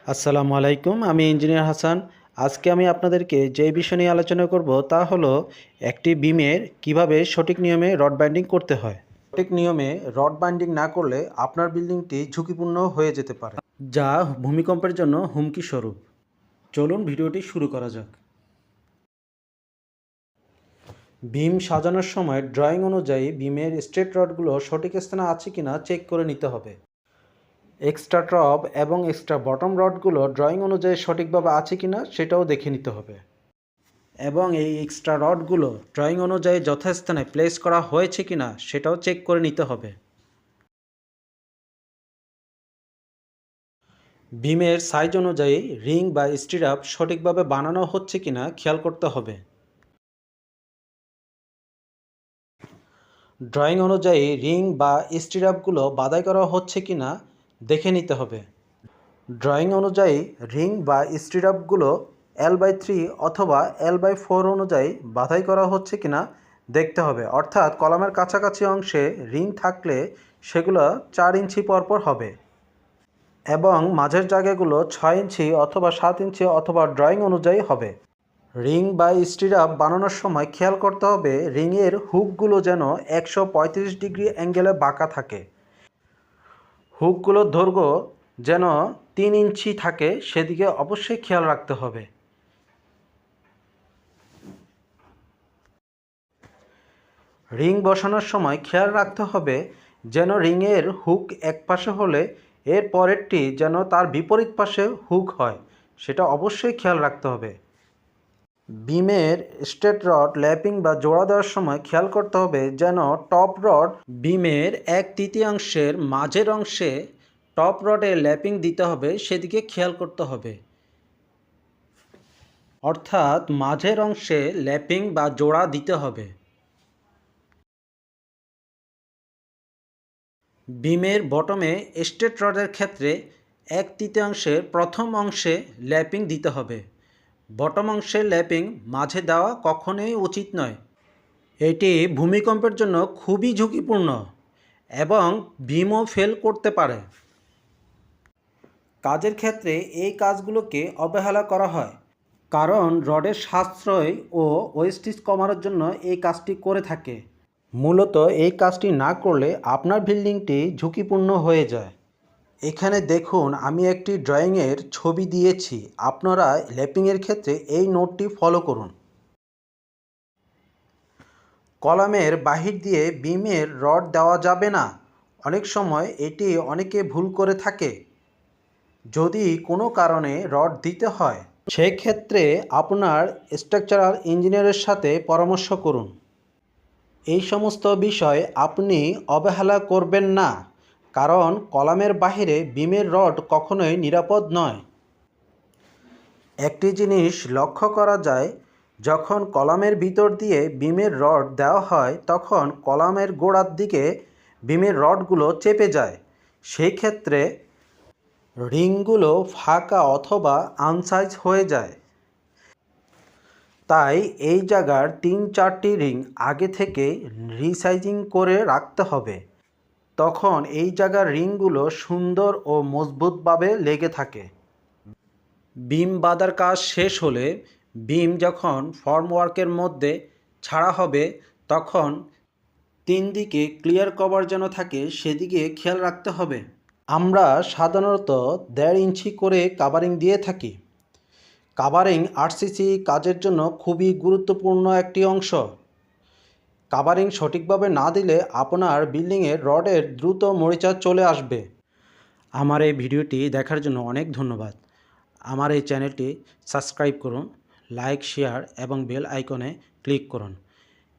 আসসালামু আলাইকুম, আমি ইঞ্জিনিয়ার হাসান। আজকে আমি আপনাদেরকে যে বিষয় নিয়ে আলোচনা করব তা হলো একটি বিমের কিভাবে সঠিক নিয়মে রড বাইন্ডিং করতে হয়। সঠিক নিয়মে রড বাইন্ডিং না করলে আপনার বিল্ডিংটি ঝুঁকিপূর্ণ হয়ে যেতে পারে, যা ভূমিকম্পের জন্য হুমকি স্বরূপ। চলুন ভিডিওটি শুরু করা যাক। বিম সাজানোর সময় ড্রয়িং অনুযায়ী বিমের স্ট্রেট রডগুলো সঠিক স্থানে আছে কিনা চেক করে নিতে হবে। এক্সট্রা টপ এবং এক্সট্রা বটম রডগুলো ড্রয়িং অনুযায়ী সঠিকভাবে আছে কিনা সেটাও দেখে নিতে হবে, এবং এই এক্সট্রা রডগুলো ড্রয়িং অনুযায়ী যথাস্থানে প্লেস করা হয়েছে কিনা সেটাও চেক করে নিতে হবে। বিমের সাইজ অনুযায়ী রিং বা স্টিরাপ সঠিকভাবে বানানো হচ্ছে কিনা খেয়াল করতে হবে। ড্রয়িং অনুযায়ী রিং বা স্টিরাপগুলো বাধাই করা হচ্ছে কিনা দেখে নিতে হবে। ড্রয়িং অনুযায়ী রিং বা স্টিরাপগুলো L/3 অথবা L/4 অনুযায়ী বাধাই করা হচ্ছে কিনা দেখতে হবে, অর্থাৎ কলামের কাছাকাছি অংশে রিং থাকলে সেগুলো 4 ইঞ্চি পরপর হবে এবং মাঝের জায়গাগুলো 6 ইঞ্চি অথবা 7 ইঞ্চি অথবা ড্রয়িং অনুযায়ী হবে। রিং বা স্টিরাপ বানানোর সময় খেয়াল করতে হবে রিংয়ের হুকগুলো যেন 135 ডিগ্রি অ্যাঙ্গেলে বাঁকা থাকে। হুকগুলোর দৈর্ঘ্য যেন 3 ইঞ্চি থাকে সেদিকে অবশ্যই খেয়াল রাখতে হবে। রিং বসানোর সময় খেয়াল রাখতে হবে যেন রিংয়ের হুক এক পাশে হলে এর পরেরটি যেন তার বিপরীত পাশে হুক হয়, সেটা অবশ্যই খেয়াল রাখতে হবে। বিমের স্ট্রেট রড ল্যাপিং বা জোড়া দেওয়ার সময় খেয়াল করতে হবে যেন টপ রড বিমের 1/3 মাঝের অংশে টপ রডে ল্যাপিং দিতে হবে সেদিকে খেয়াল করতে হবে, অর্থাৎ মাঝের অংশে ল্যাপিং বা জোড়া দিতে হবে। বিমের বটমে স্ট্রেট রডের ক্ষেত্রে 1/3 প্রথম অংশে ল্যাপিং দিতে হবে। বটম অংশের ল্যাপিং মাঝে দেওয়া কখনোই উচিত নয়। এটি ভূমিকম্পের জন্য খুবই ঝুঁকিপূর্ণ এবং বিমও ফেল করতে পারে। কাজের ক্ষেত্রে এই কাজগুলোকে অবহেলা করা হয়, কারণ রডের সাশ্রয় ও ওয়েস্টেজ কমানোর জন্য এই কাজটি করে থাকে। মূলত এই কাজটি না করলে আপনার বিল্ডিংটি ঝুঁকিপূর্ণ হয়ে যায়। এখানে দেখুন, আমি একটি ড্রয়িংয়ের ছবি দিয়েছি, আপনারা ল্যাপিংয়ের ক্ষেত্রে এই নোটটি ফলো করুন। কলামের বাহির দিয়ে বিমের রড দেওয়া যাবে না। অনেক সময় এটি অনেকে ভুল করে থাকে। যদি কোনো কারণে রড দিতে হয় সেক্ষেত্রে আপনার স্ট্রাকচারাল ইঞ্জিনিয়ারের সাথে পরামর্শ করুন। এই সমস্ত বিষয় আপনি অবহেলা করবেন না, কারণ কলামের বাহিরে বিমের রড কখনোই নিরাপদ নয়। একটি জিনিস লক্ষ্য করা যায়, যখন কলামের ভিতর দিয়ে বিমের রড দেওয়া হয় তখন কলামের গোড়ার দিকে বিমের রডগুলো চেপে যায়। সেই ক্ষেত্রে রিংগুলো ফাঁকা অথবা আনসাইজ হয়ে যায়। তাই এই জায়গার 3-4টি রিং আগে থেকে রিসাইজিং করে রাখতে হবে, তখন এই জায়গার রিংগুলো সুন্দর ও মজবুতভাবে লেগে থাকে। বিম বাঁধার কাজ শেষ হলে বিম যখন ফর্মওয়ার্কের মধ্যে ছাড়া হবে তখন 3 দিকে ক্লিয়ার কভার যেন থাকে সেদিকে খেয়াল রাখতে হবে। আমরা সাধারণত 1.5 ইঞ্চি করে কাভারিং দিয়ে থাকি। কাভারিং আরসিসি কাজের জন্য খুবই গুরুত্বপূর্ণ একটি অংশ। কাভারিং সঠিকভাবে না দিলে আপনার বিল্ডিংয়ের রডের দ্রুত মরিচা চলে আসবে। আমার এই ভিডিওটি দেখার জন্য অনেক ধন্যবাদ। আমার এই চ্যানেলটি সাবস্ক্রাইব করুন, লাইক, শেয়ার এবং বেল আইকনে ক্লিক করুন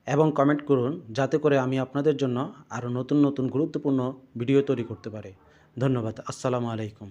এবং কমেন্ট করুন, যাতে করে আমি আপনাদের জন্য আরও নতুন নতুন গুরুত্বপূর্ণ ভিডিও তৈরি করতে পারি। ধন্যবাদ। আসসালামু আলাইকুম।